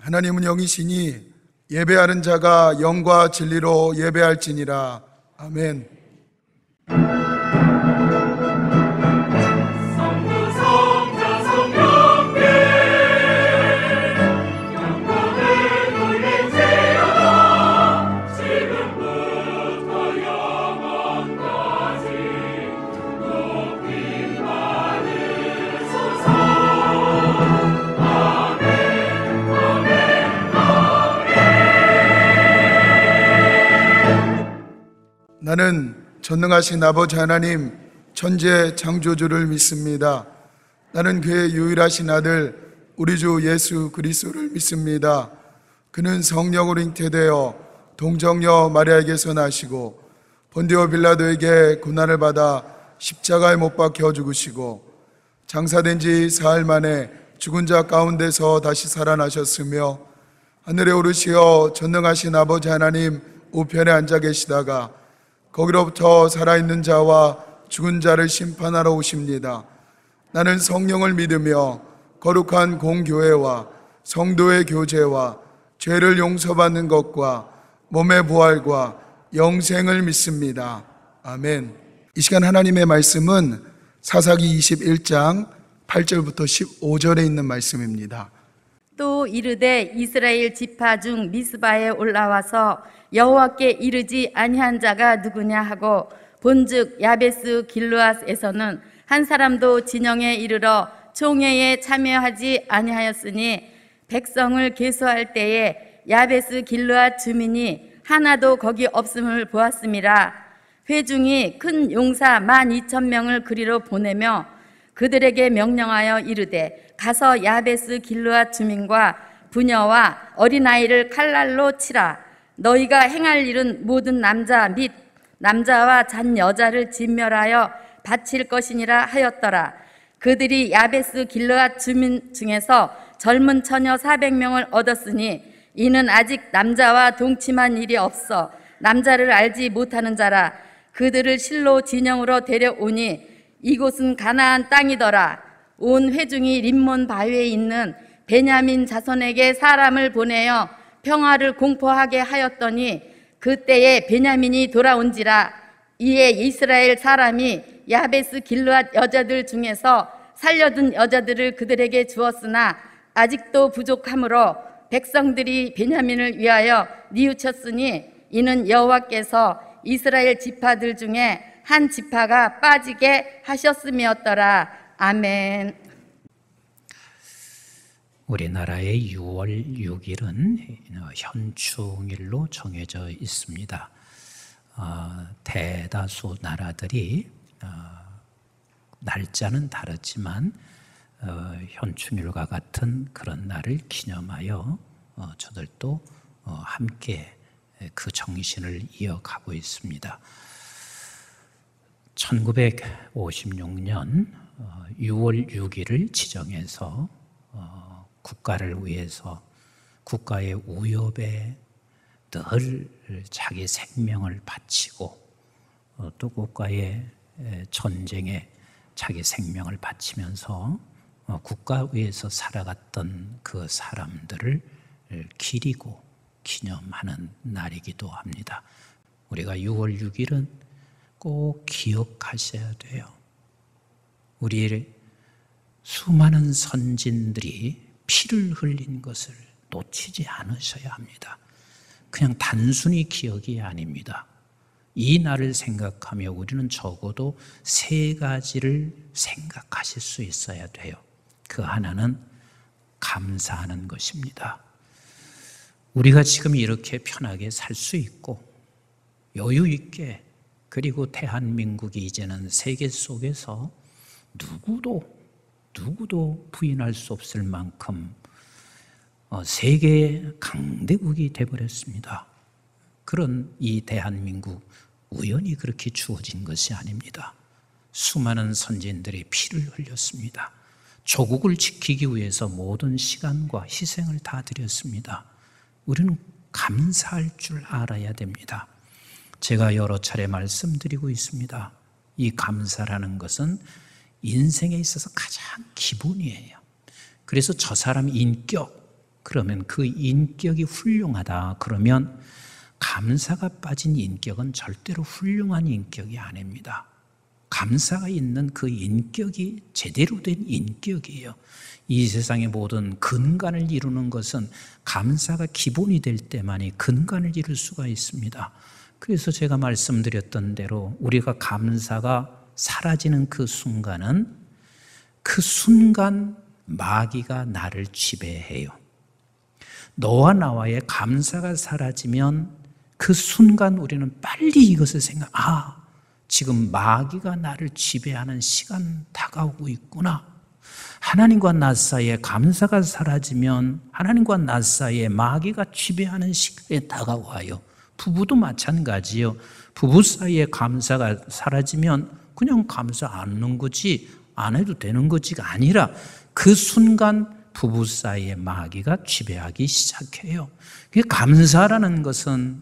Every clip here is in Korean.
하나님은 영이시니 예배하는 자가 영과 진리로 예배할지니라. 아멘. 나는 전능하신 아버지 하나님 천재 창조주를 믿습니다. 나는 그의 유일하신 아들 우리 주 예수 그리스도를 믿습니다. 그는 성령으로 잉태되어 동정녀 마리아에게서 나시고 본디오 빌라도에게 고난을 받아 십자가에 못 박혀 죽으시고 장사된 지 사흘 만에 죽은 자 가운데서 다시 살아나셨으며 하늘에 오르시어 전능하신 아버지 하나님 우편에 앉아 계시다가 거기로부터 살아있는 자와 죽은 자를 심판하러 오십니다. 나는 성령을 믿으며 거룩한 공교회와 성도의 교제와 죄를 용서받는 것과 몸의 부활과 영생을 믿습니다. 아멘. 이 시간 하나님의 말씀은 사사기 21장 8절부터 15절에 있는 말씀입니다. 또 이르되 이스라엘 지파 중 미스바에 올라와서 여호와께 이르지 아니한 자가 누구냐 하고 본즉 야베스 길르앗에서는 한 사람도 진영에 이르러 총회에 참여하지 아니하였으니 백성을 계수할 때에 야베스 길르앗 주민이 하나도 거기 없음을 보았음이라. 회중이 큰 용사 12,000명을 그리로 보내며 그들에게 명령하여 이르되 가서 야베스 길르앗 주민과 부녀와 어린아이를 칼날로 치라. 너희가 행할 일은 모든 남자 및 남자와 잔 여자를 진멸하여 바칠 것이니라 하였더라. 그들이 야베스 길르앗 주민 중에서 젊은 처녀 400명을 얻었으니 이는 아직 남자와 동침한 일이 없어 남자를 알지 못하는 자라. 그들을 실로 진영으로 데려오니 이곳은 가나안 땅이더라. 온 회중이 림몬 바위에 있는 베냐민 자손에게 사람을 보내어 평화를 공포하게 하였더니 그때에 베냐민이 돌아온지라. 이에 이스라엘 사람이 야베스 길르앗 여자들 중에서 살려둔 여자들을 그들에게 주었으나 아직도 부족하므로 백성들이 베냐민을 위하여 뉘우쳤으니 이는 여호와께서 이스라엘 지파들 중에 한 지파가 빠지게 하셨음이었더라. 아멘. 우리나라의 6월 6일은 현충일로 정해져 있습니다. 대다수 나라들이 날짜는 다르지만 현충일과 같은 그런 날을 기념하여 저들도 함께 그 정신을 이어가고 있습니다. 1956년 6월 6일을 지정해서 국가를 위해서 국가의 위협에 늘 자기 생명을 바치고 또 국가의 전쟁에 자기 생명을 바치면서 국가 위에서 살아갔던 그 사람들을 기리고 기념하는 날이기도 합니다. 우리가 6월 6일은 꼭 기억하셔야 돼요. 우리 수많은 선진들이 피를 흘린 것을 놓치지 않으셔야 합니다. 그냥 단순히 기억이 아닙니다. 이 날을 생각하며 우리는 적어도 3가지를 생각하실 수 있어야 돼요. 그 하나는 감사하는 것입니다. 우리가 지금 이렇게 편하게 살 수 있고 여유 있게, 그리고 대한민국이 이제는 세계 속에서 누구도 부인할 수 없을 만큼 세계의 강대국이 되어버렸습니다. 그런 이 대한민국 우연히 그렇게 주어진 것이 아닙니다. 수많은 선진들이 피를 흘렸습니다. 조국을 지키기 위해서 모든 시간과 희생을 다 드렸습니다. 우리는 감사할 줄 알아야 됩니다. 제가 여러 차례 말씀드리고 있습니다. 이 감사라는 것은 인생에 있어서 가장 기본이에요. 그래서 저 사람 인격, 그러면 그 인격이 훌륭하다. 그러면 감사가 빠진 인격은 절대로 훌륭한 인격이 아닙니다. 감사가 있는 그 인격이 제대로 된 인격이에요. 이 세상의 모든 근간을 이루는 것은 감사가 기본이 될 때만이 근간을 이룰 수가 있습니다. 그래서 제가 말씀드렸던 대로 우리가 감사가 사라지는 그 순간은 그 순간 마귀가 나를 지배해요. 너와 나와의 감사가 사라지면 그 순간 우리는 빨리 이것을 지금 마귀가 나를 지배하는 시간 다가오고 있구나. 하나님과 나 사이에 감사가 사라지면 하나님과 나 사이에 마귀가 지배하는 시간이 다가와요. 부부도 마찬가지예요. 부부 사이에 감사가 사라지면 그냥 감사 안 하는 거지, 안 해도 되는 거지가 아니라 그 순간 부부 사이에 마귀가 지배하기 시작해요. 감사라는 것은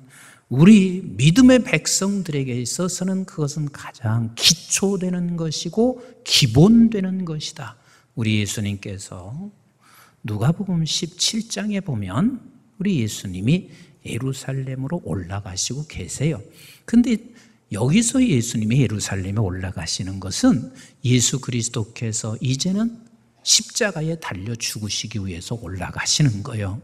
우리 믿음의 백성들에게 있어서는 그것은 가장 기초되는 것이고 기본되는 것이다. 우리 예수님께서 누가복음 17장에 보면 우리 예수님이 예루살렘으로 올라가시고 계세요. 근데 여기서 예수님이 예루살렘에 올라가시는 것은 예수 그리스도께서 이제는 십자가에 달려 죽으시기 위해서 올라가시는 거예요.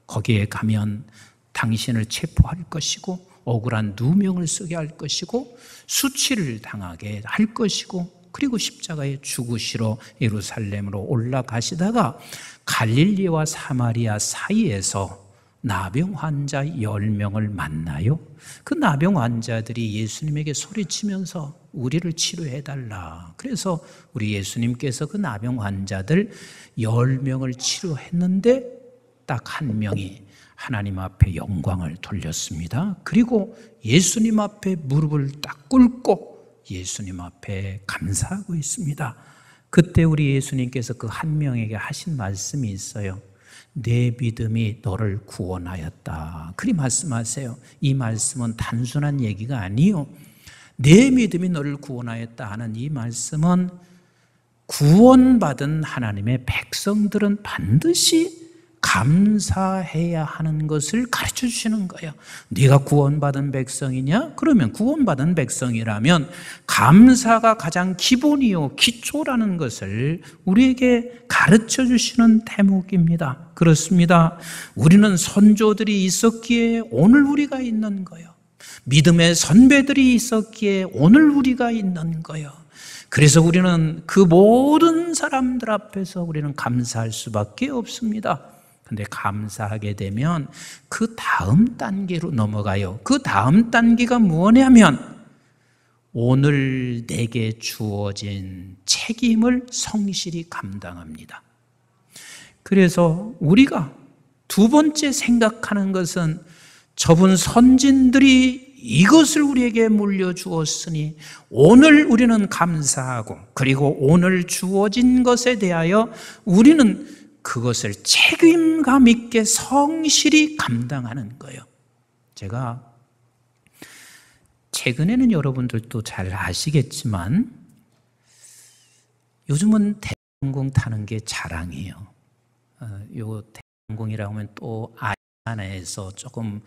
거기에 가면 당신을 체포할 것이고 억울한 누명을 쓰게 할 것이고 수치를 당하게 할 것이고 그리고 십자가에 죽으시러 예루살렘으로 올라가시다가 갈릴리와 사마리아 사이에서 나병 환자 10명을 만나요. 그 나병 환자들이 예수님에게 소리치면서 우리를 치료해달라. 그래서 우리 예수님께서 그 나병 환자들 10명을 치료했는데 딱 한 명이 하나님 앞에 영광을 돌렸습니다. 그리고 예수님 앞에 무릎을 딱 꿇고 예수님 앞에 감사하고 있습니다. 그때 우리 예수님께서 그 한 명에게 하신 말씀이 있어요. 내 믿음이 너를 구원하였다. 그리 말씀하세요. 이 말씀은 단순한 얘기가 아니요. 내 믿음이 너를 구원하였다 하는 이 말씀은 구원받은 하나님의 백성들은 반드시 감사해야 하는 것을 가르쳐 주시는 거예요. 네가 구원받은 백성이냐? 그러면 구원받은 백성이라면 감사가 가장 기본이요 기초라는 것을 우리에게 가르쳐 주시는 대목입니다. 그렇습니다. 우리는 선조들이 있었기에 오늘 우리가 있는 거예요. 믿음의 선배들이 있었기에 오늘 우리가 있는 거예요. 그래서 우리는 그 모든 사람들 앞에서 우리는 감사할 수밖에 없습니다. 근데 감사하게 되면 그 다음 단계로 넘어가요. 그 다음 단계가 뭐냐면 오늘 내게 주어진 책임을 성실히 감당합니다. 그래서 우리가 두 번째 생각하는 것은 저분 선진들이 이것을 우리에게 물려주었으니 오늘 우리는 감사하고 그리고 오늘 주어진 것에 대하여 우리는 그것을 책임감 있게 성실히 감당하는 거예요. 제가 최근에는 여러분들도 잘 아시겠지만 요즘은 대한항공 타는 게 자랑이에요. 요 대한항공이라고 하면 또 아시아나에서 조금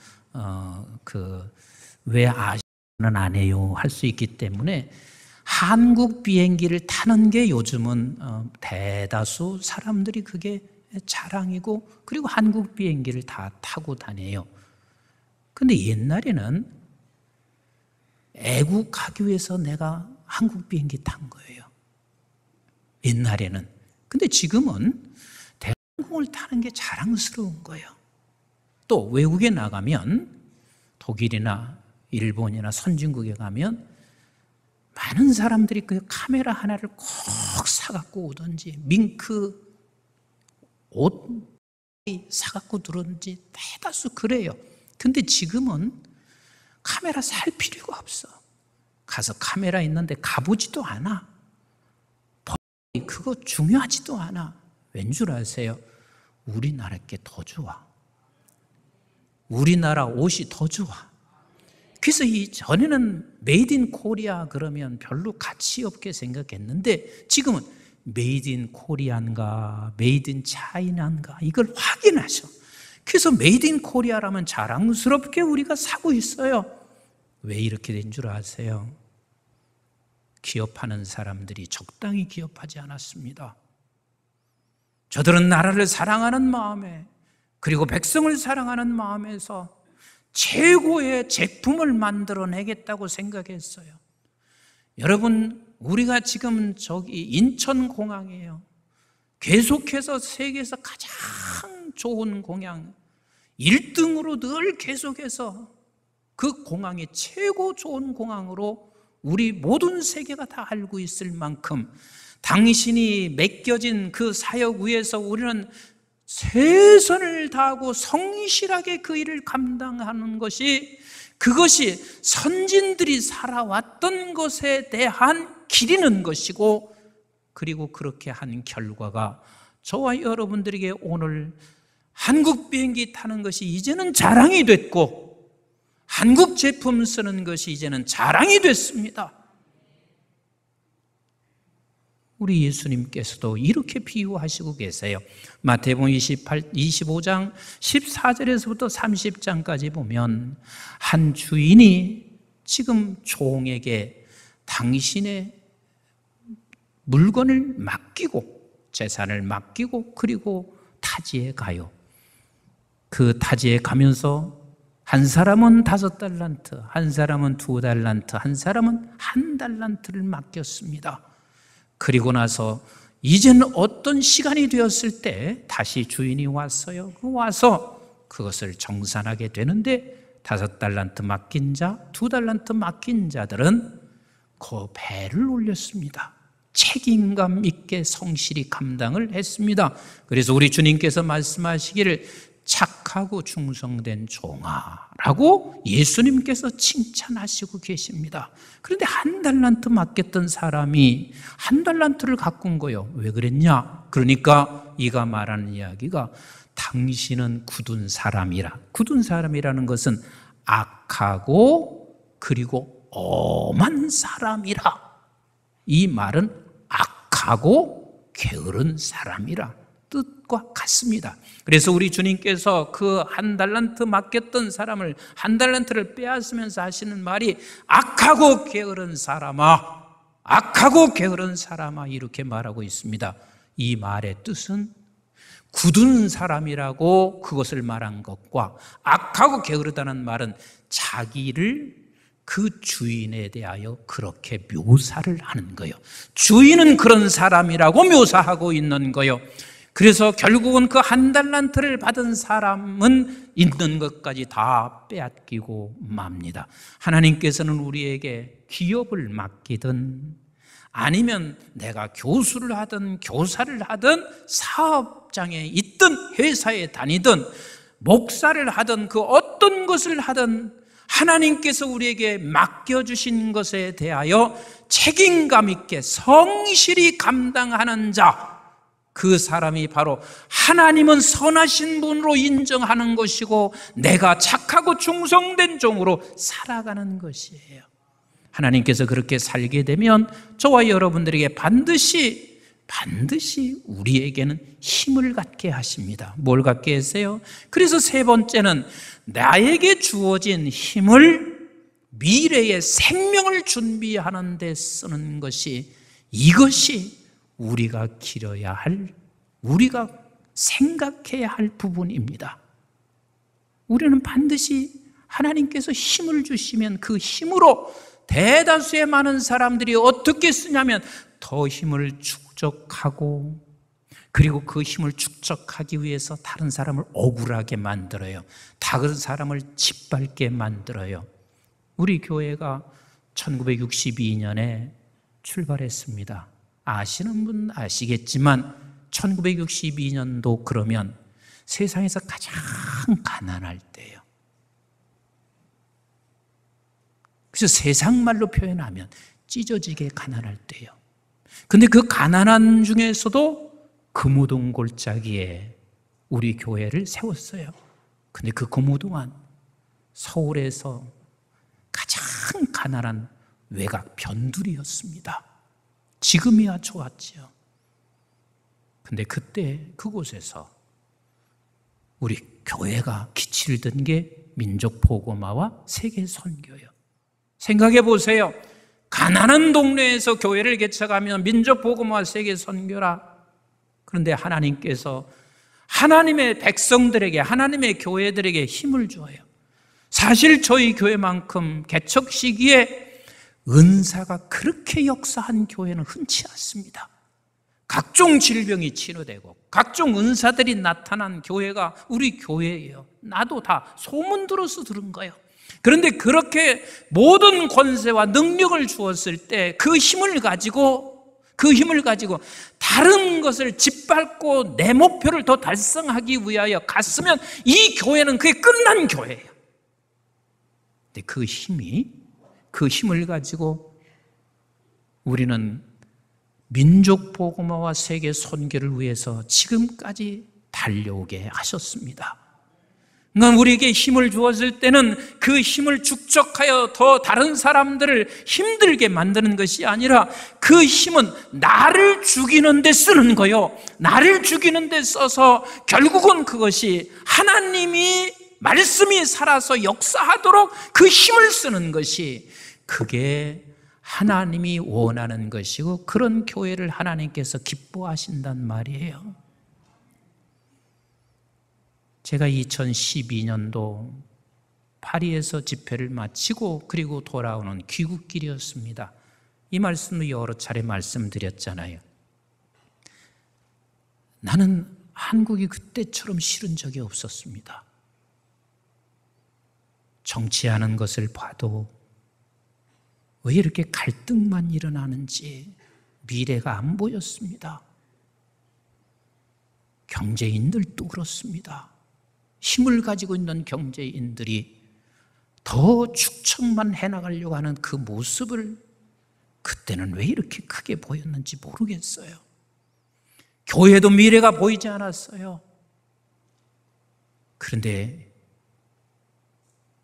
왜 아시아나는 안 해요 할 수 있기 때문에 한국 비행기를 타는 게 요즘은 대다수 사람들이 그게 자랑이고 그리고 한국 비행기를 다 타고 다녀요. 근데 옛날에는 애국하기 위해서 내가 한국 비행기 탄 거예요. 옛날에는. 근데 지금은 대한항공을 타는 게 자랑스러운 거예요. 또 외국에 나가면 독일이나 일본이나 선진국에 가면 많은 사람들이 그 카메라 하나를 꼭 사갖고 오든지 밍크 옷 사갖고 들어오든지 대다수 그래요. 근데 지금은 카메라 살 필요가 없어. 가서 카메라 있는데 가보지도 않아. 그거 중요하지도 않아. 왠 줄 아세요? 우리나라 게 더 좋아. 우리나라 옷이 더 좋아. 그래서 전에는 메이드 인 코리아 그러면 별로 가치 없게 생각했는데 지금은 메이드 인 코리아인가 메이드 인 차이나인가 이걸 확인하셔. 그래서 메이드 인 코리아라면 자랑스럽게 우리가 사고 있어요. 왜 이렇게 된 줄 아세요? 기업하는 사람들이 적당히 기업하지 않았습니다. 저들은 나라를 사랑하는 마음에 그리고 백성을 사랑하는 마음에서 최고의 제품을 만들어내겠다고 생각했어요. 여러분, 우리가 지금 저기 인천공항이에요. 계속해서 세계에서 가장 좋은 공항 1등으로 늘 계속해서 그 공항이 최고 좋은 공항으로 우리 모든 세계가 다 알고 있을 만큼 당신이 맡겨진 그 사역 위에서 우리는 최선을 다하고 성실하게 그 일을 감당하는 것이 그것이 선진들이 살아왔던 것에 대한 기리는 것이고 그리고 그렇게 한 결과가 저와 여러분들에게 오늘 한국 비행기 타는 것이 이제는 자랑이 됐고 한국 제품 쓰는 것이 이제는 자랑이 됐습니다. 우리 예수님께서도 이렇게 비유하시고 계세요. 마태복음 25장 14절에서부터 30장까지 보면 한 주인이 지금 종에게 당신의 물건을 맡기고 재산을 맡기고 그리고 타지에 가요. 그 타지에 가면서 한 사람은 5달란트, 한 사람은 2달란트, 한 사람은 1달란트를 맡겼습니다. 그리고 나서 이제는 어떤 시간이 되었을 때 다시 주인이 왔어요. 와서 그것을 정산하게 되는데 5달란트 맡긴 자, 2달란트 맡긴 자들은 그 배를 올렸습니다. 책임감 있게 성실히 감당을 했습니다. 그래서 우리 주님께서 말씀하시기를 착하고 충성된 종아라고 예수님께서 칭찬하시고 계십니다. 그런데 1달란트 맡겼던 사람이 1달란트를 갖고 온 거예요. 왜 그랬냐? 그러니까 이가 말하는 이야기가 당신은 굳은 사람이라. 굳은 사람이라는 것은 악하고 그리고 엄한 사람이라. 이 말은 악하고 게으른 사람이라 뜻과 같습니다. 그래서 우리 주님께서 그 1달란트 맡겼던 사람을 1달란트를 빼앗으면서 하시는 말이 악하고 게으른 사람아, 악하고 게으른 사람아 이렇게 말하고 있습니다. 이 말의 뜻은 굳은 사람이라고 그것을 말한 것과 악하고 게으르다는 말은 자기를 그 주인에 대하여 그렇게 묘사를 하는 거예요. 주인은 그런 사람이라고 묘사하고 있는 거예요. 그래서 결국은 그 1달란트를 받은 사람은 있는 것까지 다 빼앗기고 맙니다. 하나님께서는 우리에게 기업을 맡기든 아니면 내가 교수를 하든 교사를 하든 사업장에 있든 회사에 다니든 목사를 하든 그 어떤 것을 하든 하나님께서 우리에게 맡겨주신 것에 대하여 책임감 있게 성실히 감당하는 자, 그 사람이 바로 하나님은 선하신 분으로 인정하는 것이고 내가 착하고 충성된 종으로 살아가는 것이에요. 하나님께서 그렇게 살게 되면 저와 여러분들에게 반드시 우리에게는 힘을 갖게 하십니다. 뭘 갖게 하세요? 그래서 세 번째는 나에게 주어진 힘을 미래의 생명을 준비하는 데 쓰는 것이 이것이 우리가 기려야 할, 우리가 생각해야 할 부분입니다. 우리는 반드시 하나님께서 힘을 주시면 그 힘으로 대다수의 많은 사람들이 어떻게 쓰냐면 더 힘을 축적하고 그리고 그 힘을 축적하기 위해서 다른 사람을 억울하게 만들어요. 다른 사람을 짓밟게 만들어요. 우리 교회가 1962년에 출발했습니다. 아시는 분 아시겠지만 1962년도 그러면 세상에서 가장 가난할 때예요. 그래서 세상 말로 표현하면 찢어지게 가난할 때예요. 근데 그 가난한 중에서도 금우동 골짜기에 우리 교회를 세웠어요. 근데 그 금우동은 서울에서 가장 가난한 외곽 변두리였습니다. 지금이야 좋았지요. 근데 그때 그곳에서 우리 교회가 기치를 든 게 민족 복음화와 세계 선교예요. 생각해 보세요. 가난한 동네에서 교회를 개척하면 민족 복음화 세계 선교라. 그런데 하나님께서 하나님의 백성들에게, 하나님의 교회들에게 힘을 줘요. 사실 저희 교회만큼 개척 시기에 은사가 그렇게 역사한 교회는 흔치 않습니다. 각종 질병이 치료되고 각종 은사들이 나타난 교회가 우리 교회예요. 나도 다 소문 들어서 들은 거예요. 그런데 그렇게 모든 권세와 능력을 주었을 때 그 힘을 가지고 다른 것을 짓밟고 내 목표를 더 달성하기 위하여 갔으면 이 교회는 그게 끝난 교회예요. 근데 그 힘을 가지고 우리는 민족 복음화와 세계 선교를 위해서 지금까지 달려오게 하셨습니다. 그러니까 우리에게 힘을 주었을 때는 그 힘을 축적하여 더 다른 사람들을 힘들게 만드는 것이 아니라 그 힘은 나를 죽이는 데 쓰는 거요. 나를 죽이는 데 써서 결국은 그것이 하나님이 말씀이 살아서 역사하도록 그 힘을 쓰는 것이, 그게 하나님이 원하는 것이고 그런 교회를 하나님께서 기뻐하신단 말이에요. 제가 2012년도 파리에서 집회를 마치고 그리고 돌아오는 귀국길이었습니다. 이 말씀을 여러 차례 말씀드렸잖아요. 나는 한국이 그때처럼 싫은 적이 없었습니다. 정치하는 것을 봐도 왜 이렇게 갈등만 일어나는지 미래가 안 보였습니다. 경제인들도 그렇습니다. 힘을 가지고 있는 경제인들이 더 축척만 해나가려고 하는 그 모습을 그때는 왜 이렇게 크게 보였는지 모르겠어요. 교회도 미래가 보이지 않았어요. 그런데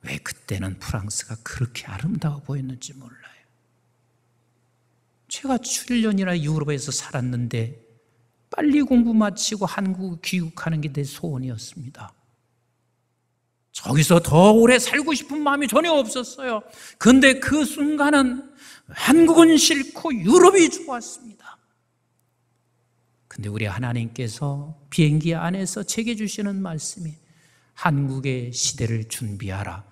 왜 그때는 프랑스가 그렇게 아름다워 보였는지 몰라요. 제가 7년이나 유럽에서 살았는데 빨리 공부 마치고 한국 귀국하는 게 내 소원이었습니다. 저기서 더 오래 살고 싶은 마음이 전혀 없었어요. 그런데 그 순간은 한국은 싫고 유럽이 좋았습니다. 근데 우리 하나님께서 비행기 안에서 제게 주시는 말씀이 한국의 시대를 준비하라.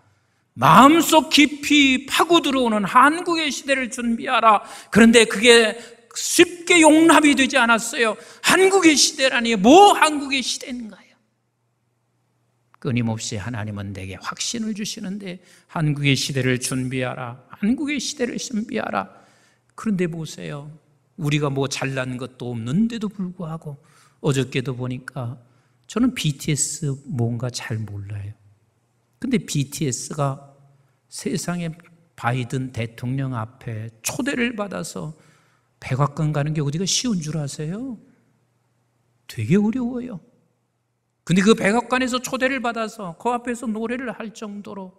마음속 깊이 파고 들어오는 한국의 시대를 준비하라. 그런데 그게 쉽게 용납이 되지 않았어요. 한국의 시대라니 뭐 한국의 시대인가요? 끊임없이 하나님은 내게 확신을 주시는데 한국의 시대를 준비하라. 한국의 시대를 준비하라. 그런데 보세요. 우리가 뭐 잘난 것도 없는데도 불구하고 어저께도 보니까 저는 BTS 뭔가 잘 몰라요. 근데 BTS가 세상에 바이든 대통령 앞에 초대를 받아서 백악관 가는 게 어디가 쉬운 줄 아세요? 되게 어려워요. 근데 그 백악관에서 초대를 받아서 그 앞에서 노래를 할 정도로,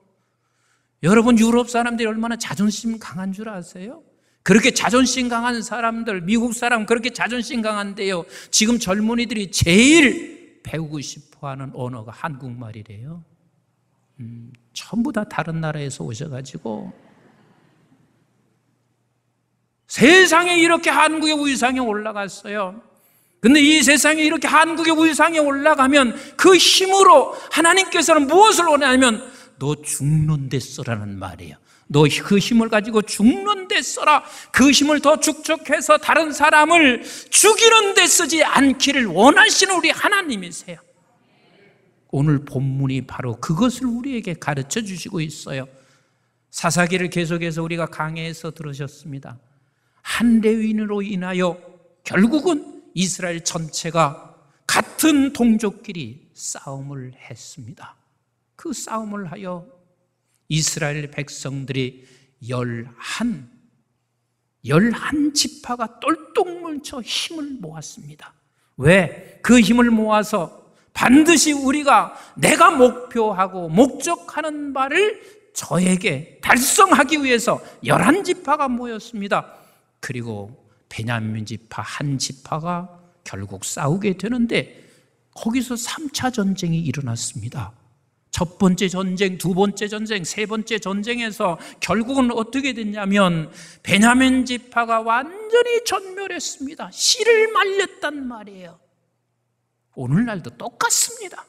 여러분 유럽 사람들이 얼마나 자존심 강한 줄 아세요? 그렇게 자존심 강한 사람들, 미국 사람 그렇게 자존심 강한데요, 지금 젊은이들이 제일 배우고 싶어하는 언어가 한국말이래요. 전부 다 다른 나라에서 오셔가지고 세상에 이렇게 한국의 위상이 올라갔어요. 근데 이 세상에 이렇게 한국의 위상이 올라가면 그 힘으로 하나님께서는 무엇을 원하냐면 너 죽는 데 써라는 말이에요. 너 그 힘을 가지고 죽는 데 써라. 그 힘을 더 축적해서 다른 사람을 죽이는 데 쓰지 않기를 원하시는 우리 하나님이세요. 오늘 본문이 바로 그것을 우리에게 가르쳐 주시고 있어요. 사사기를 계속해서 우리가 강해에서 들으셨습니다. 한 레위인으로 인하여 결국은 이스라엘 전체가 같은 동족끼리 싸움을 했습니다. 그 싸움을 하여 이스라엘 백성들이 11 지파가 똘똘 뭉쳐 힘을 모았습니다. 왜? 그 힘을 모아서 반드시 우리가 내가 목표하고 목적하는 바를 저에게 달성하기 위해서 11지파가 모였습니다. 그리고 베냐민 지파 한 지파가 결국 싸우게 되는데 거기서 3차 전쟁이 일어났습니다. 첫 번째 전쟁, 두 번째 전쟁, 세 번째 전쟁에서 결국은 어떻게 됐냐면 베냐민 지파가 완전히 전멸했습니다. 씨를 말렸단 말이에요. 오늘날도 똑같습니다.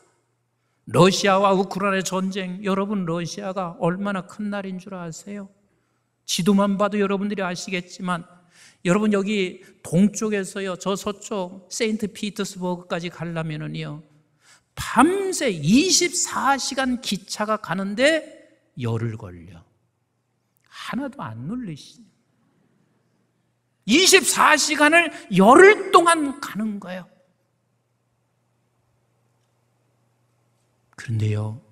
러시아와 우크라이나 전쟁, 여러분 러시아가 얼마나 큰 나라인 줄 아세요? 지도만 봐도 여러분들이 아시겠지만 여러분 여기 동쪽에서요, 저 서쪽 세인트 피터스버그까지 가려면은요 밤새 24시간 기차가 가는데 열흘 걸려. 하나도 안 눌리시네. 24시간을 열흘 동안 가는 거예요. 그런데요,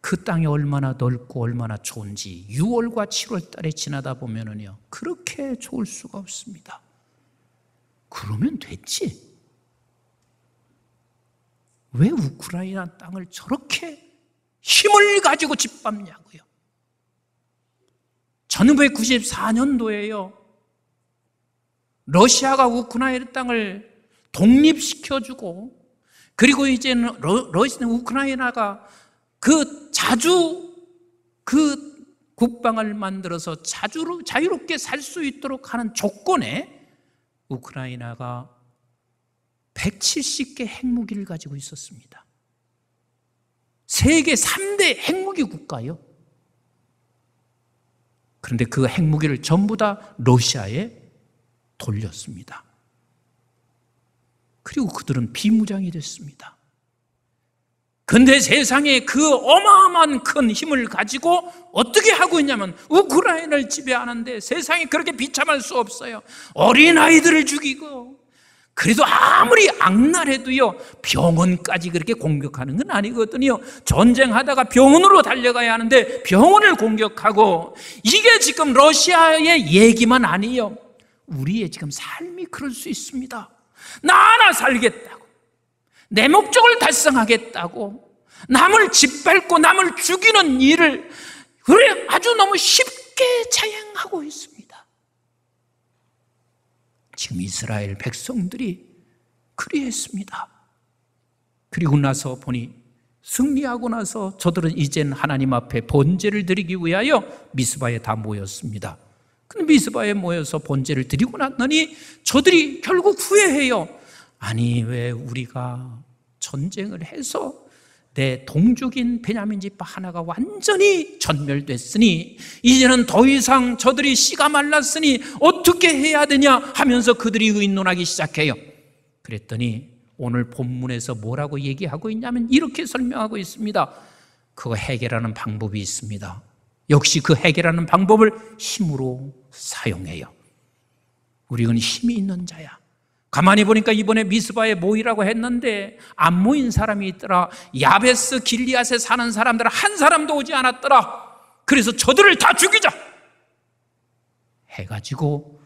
그 땅이 얼마나 넓고 얼마나 좋은지 6월과 7월 달에 지나다 보면은요 그렇게 좋을 수가 없습니다. 그러면 됐지. 왜 우크라이나 땅을 저렇게 힘을 가지고 짓밟냐고요. 1994년도에요 러시아가 우크라이나 땅을 독립시켜주고, 그리고 이제는 우크라이나가 자주 국방을 만들어서 자유롭게 살 수 있도록 하는 조건에 우크라이나가 170개 핵무기를 가지고 있었습니다. 세계 3대 핵무기 국가요. 그런데 그 핵무기를 전부 다 러시아에 돌렸습니다. 그리고 그들은 비무장이 됐습니다. 그런데 세상에 그 어마어마한 큰 힘을 가지고 어떻게 하고 있냐면 우크라이나를 지배하는데 세상에 그렇게 비참할 수 없어요. 어린아이들을 죽이고, 그래도 아무리 악랄해도요 병원까지 그렇게 공격하는 건 아니거든요. 전쟁하다가 병원으로 달려가야 하는데 병원을 공격하고, 이게 지금 러시아의 얘기만 아니에요. 우리의 지금 삶이 그럴 수 있습니다. 나 하나 살겠다고, 내 목적을 달성하겠다고 남을 짓밟고 남을 죽이는 일을 그래 아주 너무 쉽게 자행하고 있습니다. 지금 이스라엘 백성들이 그리했습니다. 그리고 나서 보니 승리하고 나서 저들은 이젠 하나님 앞에 번제를 드리기 위하여 미스바에 다 모였습니다. 근데 미스바에 모여서 번제를 드리고 났더니 저들이 결국 후회해요. 아니, 왜 우리가 전쟁을 해서 내 동족인 베냐민 지파 하나가 완전히 전멸됐으니 이제는 더 이상 저들이 씨가 말랐으니 어떻게 해야 되냐 하면서 그들이 의논하기 시작해요. 그랬더니 오늘 본문에서 뭐라고 얘기하고 있냐면 이렇게 설명하고 있습니다. 그거 해결하는 방법이 있습니다. 역시 그 해결하는 방법을 힘으로 사용해요. 우리는 힘이 있는 자야. 가만히 보니까 이번에 미스바에 모이라고 했는데 안 모인 사람이 있더라. 야베스 길리앗에 사는 사람들은 한 사람도 오지 않았더라. 그래서 저들을 다 죽이자 해가지고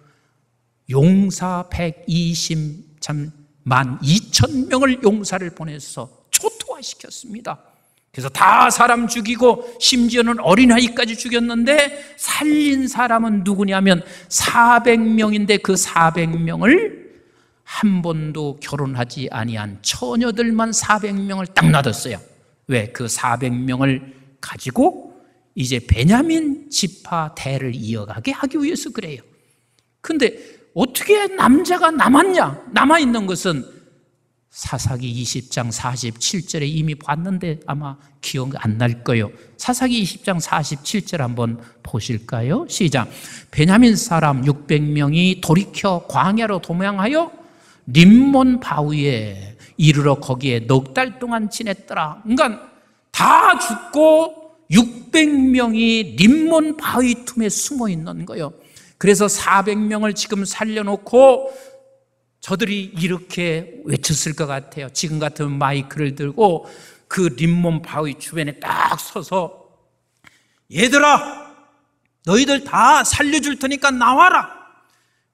용사 120만 2천 명을 용사를 보내서 초토화시켰습니다. 그래서 다 사람 죽이고 심지어는 어린아이까지 죽였는데 살린 사람은 누구냐면 400명인데 그 400명을 한 번도 결혼하지 아니한 처녀들만 400명을 딱 놔뒀어요. 왜? 그 400명을 가지고 이제 베냐민 지파 대를 이어가게 하기 위해서 그래요. 근데 어떻게 남자가 남아있는 것은 사사기 20장 47절에 이미 봤는데 아마 기억 안 날 거예요. 사사기 20장 47절 한번 보실까요? 시작. 베냐민 사람 600명이 돌이켜 광야로 도망하여 림몬 바위에 이르러 거기에 넉 달 동안 지냈더라. 그러니까 다 죽고 600명이 림몬 바위 틈에 숨어 있는 거예요. 그래서 400명을 지금 살려놓고 저들이 이렇게 외쳤을 것 같아요. 지금 같으면 마이크를 들고 그 림몬 바위 주변에 딱 서서 얘들아, 너희들 다 살려줄 테니까 나와라.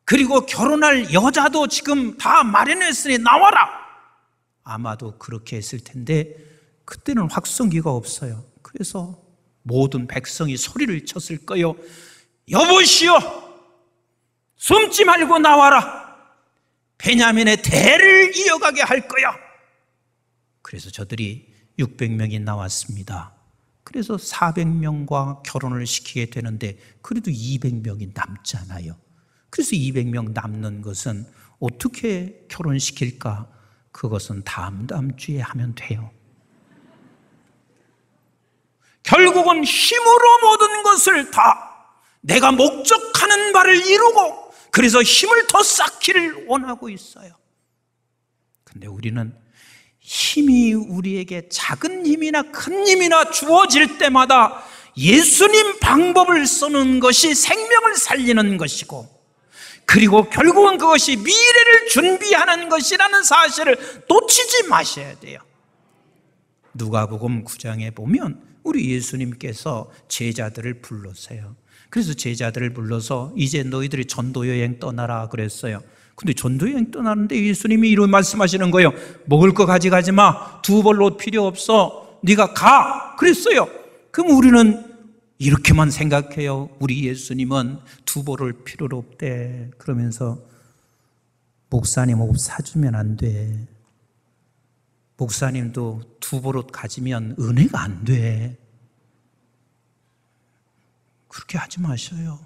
그리고 결혼할 여자도 지금 다 마련했으니 나와라. 아마도 그렇게 했을 텐데 그때는 확성기가 없어요. 그래서 모든 백성이 소리를 쳤을 거예요. 여보시오, 숨지 말고 나와라. 베냐민의 대를 이어가게 할 거야. 그래서 저들이 600명이 나왔습니다. 그래서 400명과 결혼을 시키게 되는데 그래도 200명이 남잖아요. 그래서 200명 남는 것은 어떻게 결혼시킬까? 그것은 다음 주에 하면 돼요. 결국은 힘으로 모든 것을 다 내가 목적하는 바를 이루고 그래서 힘을 더 쌓기를 원하고 있어요. 근데 우리는 힘이 우리에게 작은 힘이나 큰 힘이나 주어질 때마다 예수님 방법을 쓰는 것이 생명을 살리는 것이고, 그리고 결국은 그것이 미래를 준비하는 것이라는 사실을 놓치지 마셔야 돼요. 누가복음 9장에 보면 우리 예수님께서 제자들을 불렀어요. 그래서 제자들을 불러서 이제 너희들이 전도여행 떠나라 그랬어요. 근데 전도여행 떠나는데 예수님이 이런 말씀하시는 거예요. 먹을 거 가져가지 마. 두 벌 옷 필요 없어. 네가 가. 그랬어요. 그럼 우리는 이렇게만 생각해요. 우리 예수님은 두 벌을 필요로 없대. 그러면서 목사님 옷 사주면 안 돼. 목사님도 두 벌 옷 가지면 은혜가 안 돼. 그렇게 하지 마셔요.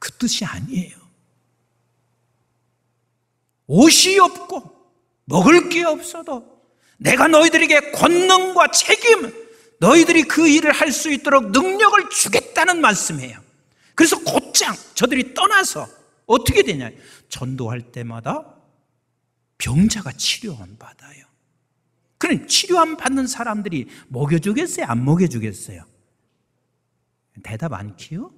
그 뜻이 아니에요. 옷이 없고 먹을 게 없어도 내가 너희들에게 권능과 책임, 너희들이 그 일을 할 수 있도록 능력을 주겠다는 말씀이에요. 그래서 곧장 저들이 떠나서 어떻게 되냐, 전도할 때마다 병자가 치료함 받아요. 그럼 치료함 받는 사람들이 먹여주겠어요? 안 먹여주겠어요? 대답 안 키요?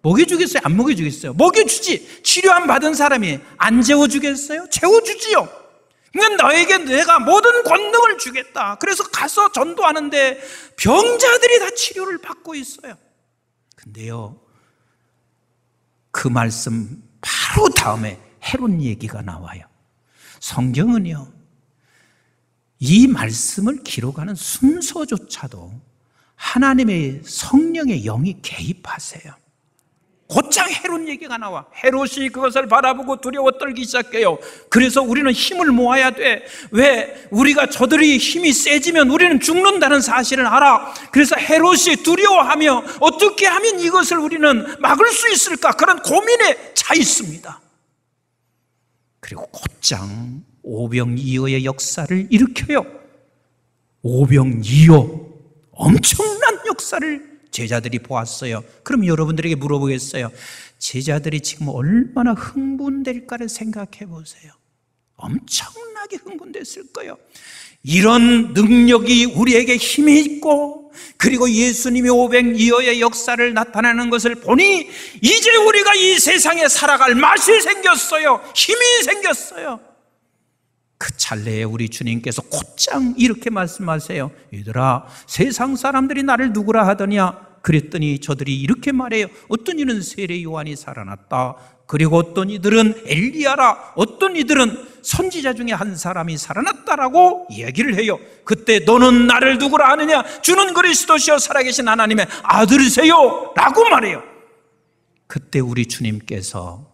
먹여주겠어요? 안 먹여주겠어요? 먹여주지. 치료함 받은 사람이 안 재워주겠어요? 재워주지요. 그러니까 너에게 내가 모든 권능을 주겠다. 그래서 가서 전도하는데 병자들이 다 치료를 받고 있어요. 근데요, 그 말씀 바로 다음에 헤롯 얘기가 나와요. 성경은요, 이 말씀을 기록하는 순서조차도 하나님의 성령의 영이 개입하세요. 곧장 헤롯 얘기가 나와. 헤롯이 그것을 바라보고 두려워 떨기 시작해요. 그래서 우리는 힘을 모아야 돼. 왜? 우리가 저들이 힘이 세지면 우리는 죽는다는 사실을 알아. 그래서 헤롯이 두려워하며 어떻게 하면 이것을 우리는 막을 수 있을까? 그런 고민에 차 있습니다. 그리고 곧장 오병이어의 역사를 일으켜요. 오병이어, 엄청난 역사를 제자들이 보았어요. 그럼 여러분들에게 물어보겠어요. 제자들이 지금 얼마나 흥분될까를 생각해 보세요. 엄청나게 흥분됐을 거예요. 이런 능력이 우리에게 힘이 있고, 그리고 예수님이 오병이어의 역사를 나타내는 것을 보니 이제 우리가 이 세상에 살아갈 맛이 생겼어요. 힘이 생겼어요. 그 찰나에 우리 주님께서 곧장 이렇게 말씀하세요. 얘들아, 세상 사람들이 나를 누구라 하더냐? 그랬더니 저들이 이렇게 말해요. 어떤 이는 세례 요한이 살아났다. 그리고 어떤 이들은 엘리야라, 어떤 이들은 선지자 중에 한 사람이 살아났다라고 이야기를 해요. 그때 너는 나를 누구라 하느냐? 주는 그리스도시요 살아계신 하나님의 아들이세요 라고 말해요. 그때 우리 주님께서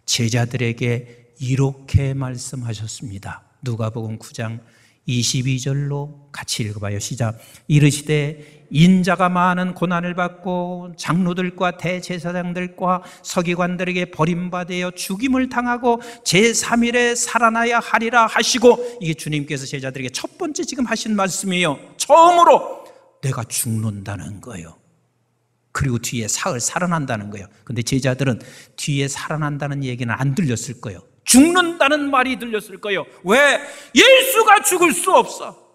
제자들에게 이렇게 말씀하셨습니다. 누가복음 9장 22절로 같이 읽어봐요. 시작. 이르시되 인자가 많은 고난을 받고 장로들과 대제사장들과 서기관들에게 버림받아 죽임을 당하고 제3일에 살아나야 하리라 하시고, 이게 주님께서 제자들에게 첫 번째 지금 하신 말씀이에요. 처음으로 내가 죽는다는 거예요. 그리고 뒤에 사흘 살아난다는 거예요. 근데 제자들은 뒤에 살아난다는 얘기는 안 들렸을 거예요. 죽는다는 말이 들렸을 거예요. 왜? 예수가 죽을 수 없어.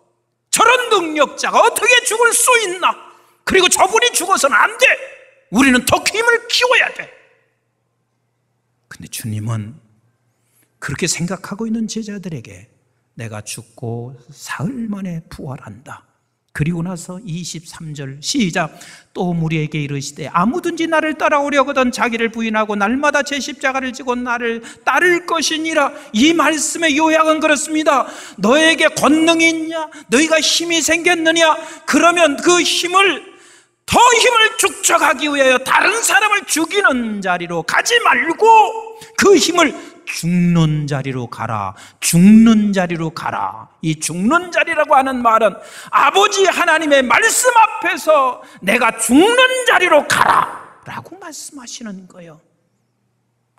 저런 능력자가 어떻게 죽을 수 있나? 그리고 저분이 죽어서는 안 돼. 우리는 더 힘을 키워야 돼. 근데 주님은 그렇게 생각하고 있는 제자들에게 내가 죽고 사흘 만에 부활한다. 그리고 나서 23절 시작. 또 무리에게 이르시되 아무든지 나를 따라오려거든 자기를 부인하고 날마다 제 십자가를 지고 나를 따를 것이니라. 이 말씀의 요약은 그렇습니다. 너에게 권능이 있냐? 너희가 힘이 생겼느냐? 그러면 그 힘을 더 힘을 축적하기 위하여 다른 사람을 죽이는 자리로 가지 말고 그 힘을 죽는 자리로 가라. 죽는 자리로 가라. 이 죽는 자리라고 하는 말은 아버지 하나님의 말씀 앞에서 내가 죽는 자리로 가라 라고 말씀하시는 거예요.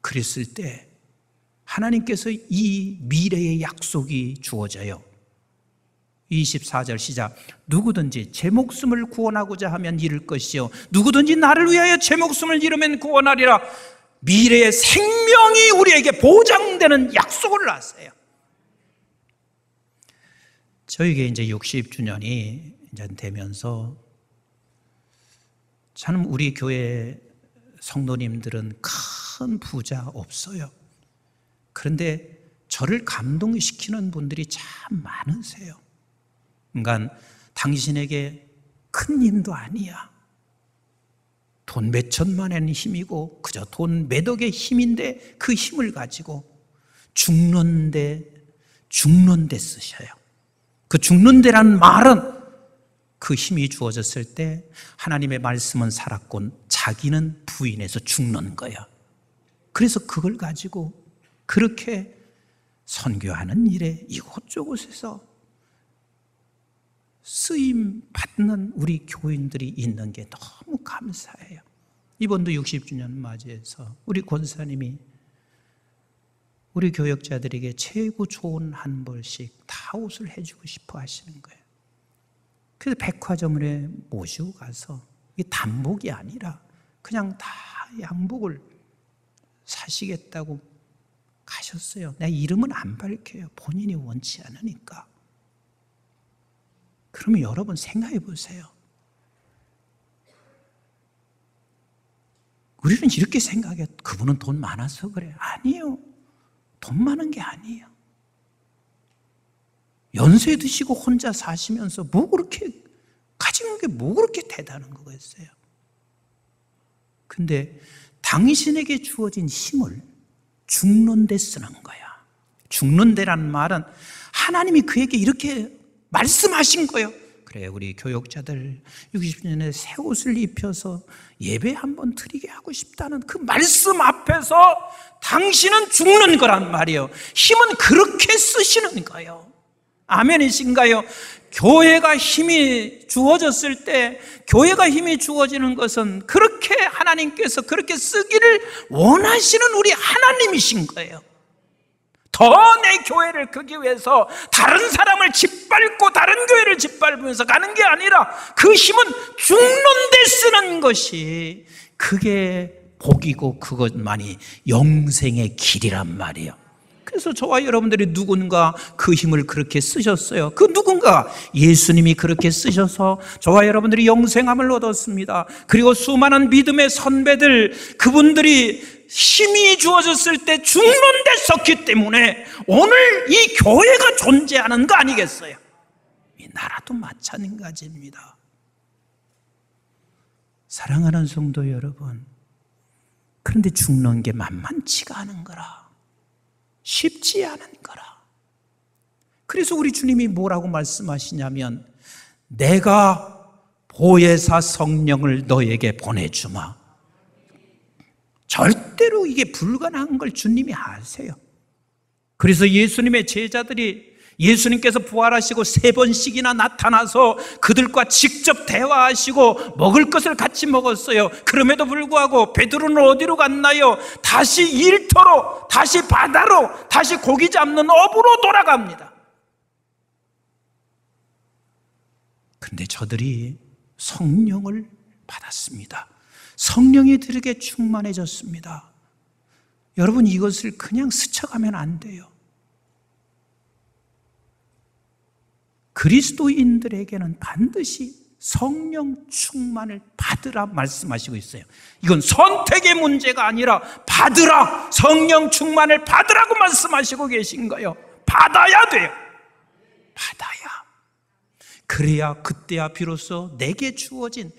그랬을 때 하나님께서 이 미래의 약속이 주어져요. 24절 시작. 누구든지 제 목숨을 구원하고자 하면 잃을 것이요 누구든지 나를 위하여 제 목숨을 잃으면 구원하리라. 미래의 생명이 우리에게 보장되는 약속을 하세요. 저에게 이제 60주년이 이제 되면서 참 우리 교회 성도님들은 큰 부자 없어요. 그런데 저를 감동시키는 분들이 참 많으세요. 그러니까 당신에게 큰 힘도 아니야. 돈 몇 천만 원 힘이고 그저 돈 몇 억의 힘인데 그 힘을 가지고 죽는데 쓰셔요. 그 죽는데라는 말은 그 힘이 주어졌을 때 하나님의 말씀은 살았고 자기는 부인해서 죽는 거야. 그래서 그걸 가지고 그렇게 선교하는 일에 이곳저곳에서 쓰임 받는 우리 교인들이 있는 게 너무 감사해요. 이번도 60주년 맞이해서 우리 권사님이 우리 교역자들에게 최고 좋은 한 벌씩 다 옷을 해주고 싶어 하시는 거예요. 그래서 백화점에 모시고 가서 이게 단복이 아니라 그냥 다 양복을 사시겠다고 가셨어요. 내가 이름은 안 밝혀요. 본인이 원치 않으니까. 그러면 여러분 생각해 보세요. 우리는 이렇게 생각해요. 그분은 돈 많아서 그래. 아니에요. 돈 많은 게 아니에요. 연세 드시고 혼자 사시면서 뭐 그렇게 가지는 게 뭐 그렇게 대단한 거겠어요. 근데 당신에게 주어진 힘을 죽는 데 쓰는 거야. 죽는 데라는 말은 하나님이 그에게 이렇게 말씀하신 거예요. 그래, 우리 교역자들 60년에 새 옷을 입혀서 예배 한번 드리게 하고 싶다는 그 말씀 앞에서 당신은 죽는 거란 말이에요. 힘은 그렇게 쓰시는 거예요. 아멘이신가요? 교회가 힘이 주어졌을 때, 교회가 힘이 주어지는 것은 그렇게 하나님께서 그렇게 쓰기를 원하시는 우리 하나님이신 거예요. 더 내 교회를 크기 위해서 다른 사람을 짓밟고 다른 교회를 짓밟으면서 가는 게 아니라 그 힘은 죽는 데 쓰는 것이 그게 복이고 그것만이 영생의 길이란 말이에요. 그래서 저와 여러분들이 누군가 그 힘을 그렇게 쓰셨어요. 그 누군가 예수님이 그렇게 쓰셔서 저와 여러분들이 영생함을 얻었습니다. 그리고 수많은 믿음의 선배들, 그분들이 힘이 주어졌을 때 죽는 데 썼기 때문에 오늘 이 교회가 존재하는 거 아니겠어요? 이 나라도 마찬가지입니다. 사랑하는 성도 여러분, 그런데 죽는 게 만만치가 않은 거라. 쉽지 않은 거라. 그래서 우리 주님이 뭐라고 말씀하시냐면, 내가 보혜사 성령을 너에게 보내주마. 절대로 이게 불가능한 걸 주님이 아세요. 그래서 예수님의 제자들이 예수님께서 부활하시고 3번씩이나 나타나서 그들과 직접 대화하시고 먹을 것을 같이 먹었어요. 그럼에도 불구하고 베드로는 어디로 갔나요? 다시 일터로, 다시 바다로, 다시 고기 잡는 업으로 돌아갑니다. 그런데 저들이 성령을 받았습니다. 성령이 들에게 충만해졌습니다. 여러분, 이것을 그냥 스쳐가면 안 돼요. 그리스도인들에게는 반드시 성령 충만을 받으라 말씀하시고 있어요. 이건 선택의 문제가 아니라 받으라, 성령 충만을 받으라고 말씀하시고 계신 거예요. 받아야 돼요. 받아야. 그래야 그때야 비로소 내게 주어진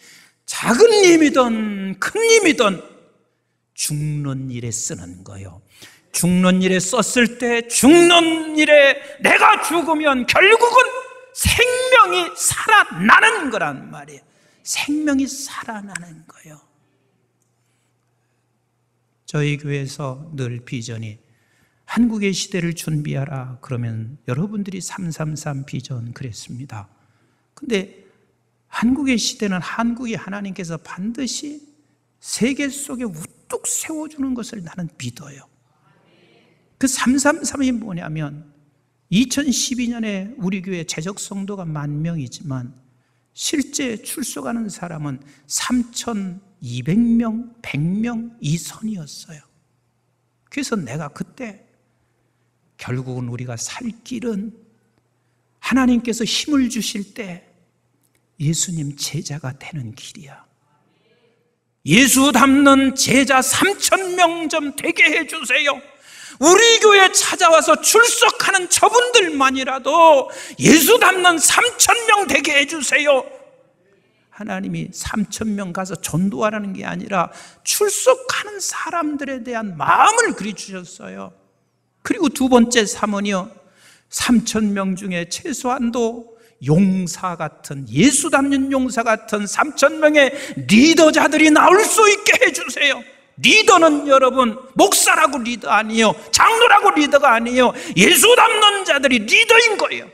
작은 힘이든 큰 힘이든 죽는 일에 쓰는 거예요. 죽는 일에 썼을 때, 죽는 일에 내가 죽으면 결국은 생명이 살아나는 거란 말이에요. 생명이 살아나는 거예요. 저희 교회에서 늘 비전이 한국의 시대를 준비하라 그러면 여러분들이 333 비전 그랬습니다. 근데 한국의 시대는 한국이 하나님께서 반드시 세계 속에 우뚝 세워주는 것을 나는 믿어요. 그 333이 뭐냐면 2012년에 우리 교회 재적 성도가 10,000명이지만 실제 출석하는 사람은 3,200명, 100명 이 선이었어요. 그래서 내가 그때 결국은 우리가 살 길은 하나님께서 힘을 주실 때 예수님 제자가 되는 길이야. 예수 닮는 제자 3,000명 좀 되게 해주세요. 우리 교회에 찾아와서 출석하는 저분들만이라도 예수 닮는 3,000명 되게 해주세요. 하나님이 3,000명 가서 전도하라는 게 아니라 출석하는 사람들에 대한 마음을 그리 주셨어요. 그리고 두 번째 사모니요, 3,000명 중에 최소한도 용사 같은, 예수 닮는 용사 같은 3,000명의 리더자들이 나올 수 있게 해주세요. 리더는 여러분 목사라고 리더 아니에요, 장로라고 리더가 아니에요. 예수 닮는 자들이 리더인 거예요.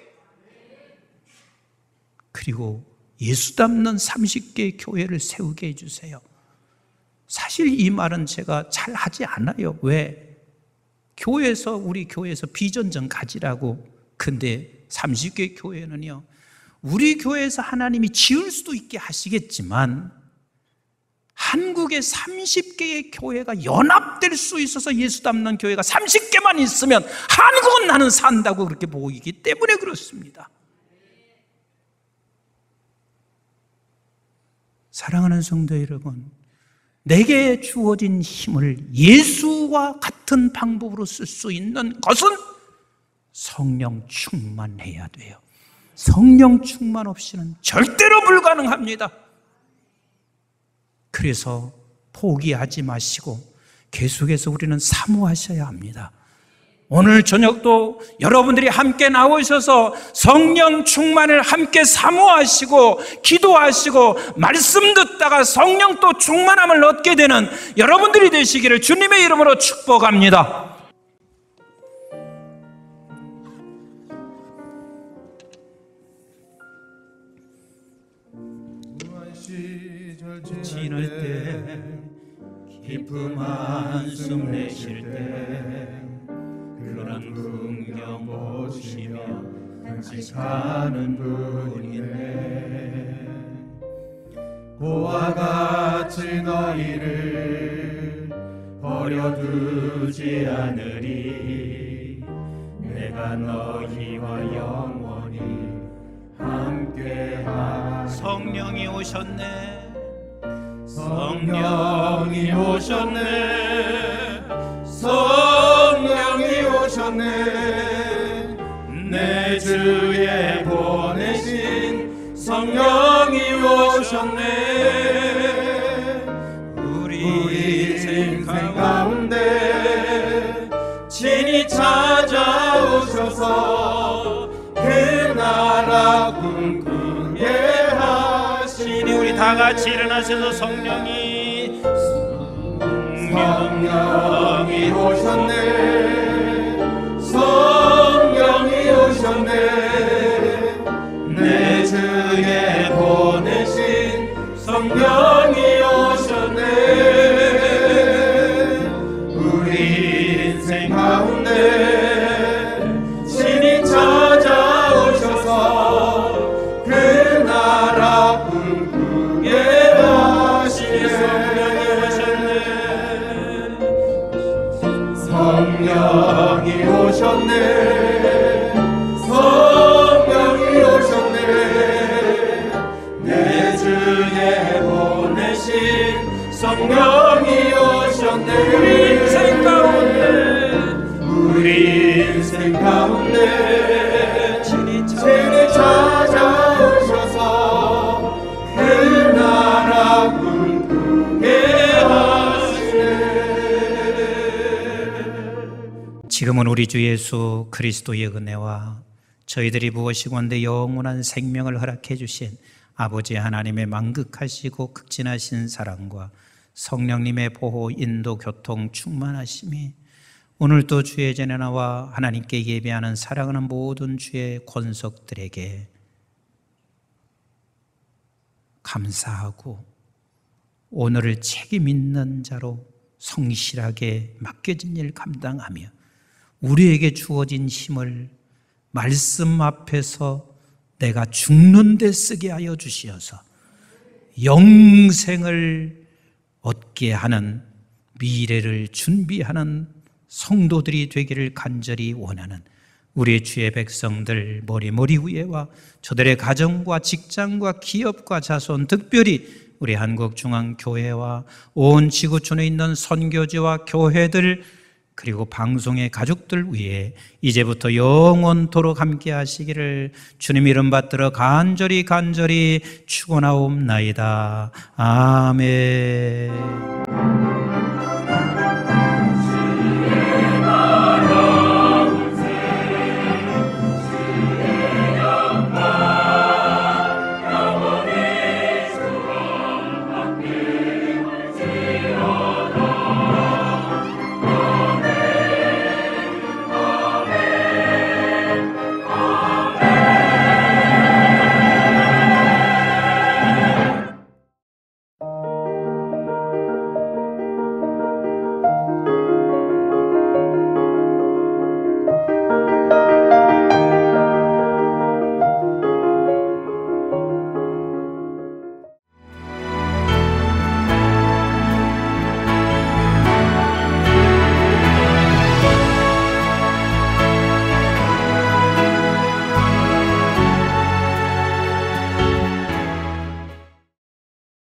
그리고 예수 닮는 30개의 교회를 세우게 해주세요. 사실 이 말은 제가 잘 하지 않아요. 왜? 교회에서, 우리 교회에서 비전 좀 가지라고. 근데 30개 교회는요, 우리 교회에서 하나님이 지을 수도 있게 하시겠지만 한국의 30개의 교회가 연합될 수 있어서 예수 닮는 교회가 30개만 있으면 한국은 나는 산다고 그렇게 보이기 때문에 그렇습니다. 사랑하는 성도 여러분, 내게 주어진 힘을 예수와 같은 방법으로 쓸 수 있는 것은 성령 충만해야 돼요. 성령 충만 없이는 절대로 불가능합니다. 그래서 포기하지 마시고 계속해서 우리는 사모하셔야 합니다. 오늘 저녁도 여러분들이 함께 나오셔서 성령 충만을 함께 사모하시고 기도하시고 말씀 듣다가 성령 또 충만함을 얻게 되는 여러분들이 되시기를 주님의 이름으로 축복합니다. 지날 때 깊은 한숨 내쉴 때 그런 풍경 보시며 간직하는 분이네. 그와 같이 너희를 버려두지 않으리. 내가 너희와 영원히 함께하리. 성령이 오셨네. 성령이 오셨네. 성령이 오셨네. 내 주에 보내신 성령이 오셨네. 우리 인생 가운데 친히 찾아오셔서 그 나라 꿈꾸게 하시니. 우리 다 같이 일어나셔서 성령이 오셨네. 성령이 오셨네. 내 주에 보내신 성령이 오셨네. 우리 인생 가운데 친히 찾아오셔서 그 나라 꿈꾸게 하시네. 성령이 오셨네. 성령이 오셨네. 내 주에 보내신 성령이 오셨네. 우리 인생 가운데, 우리 인생 가운데 친히 찾아오셔서 그 나라 꿈꾸게 하시네. 지금은 우리 주 예수 그리스도의 은혜와 저희들이 무엇이건대 영원한 생명을 허락해 주신 아버지 하나님의 만극하시고 극진하신 사랑과 성령님의 보호, 인도, 교통, 충만하심이 오늘도 주의 전에 나와 하나님께 예배하는 사랑하는 모든 주의 권속들에게 감사하고 오늘을 책임 있는 자로 성실하게 맡겨진 일 감당하며 우리에게 주어진 힘을 말씀 앞에서 내가 죽는 데 쓰게 하여 주시어서 영생을 얻게 하는 미래를 준비하는 성도들이 되기를 간절히 원하는 우리 주의 백성들 머리 위에와 저들의 가정과 직장과 기업과 자손, 특별히 우리 한국중앙교회와 온 지구촌에 있는 선교지와 교회들 그리고 방송의 가족들 위해 이제부터 영원토록 함께 하시기를 주님 이름 받들어 간절히 축원하옵나이다. 아멘.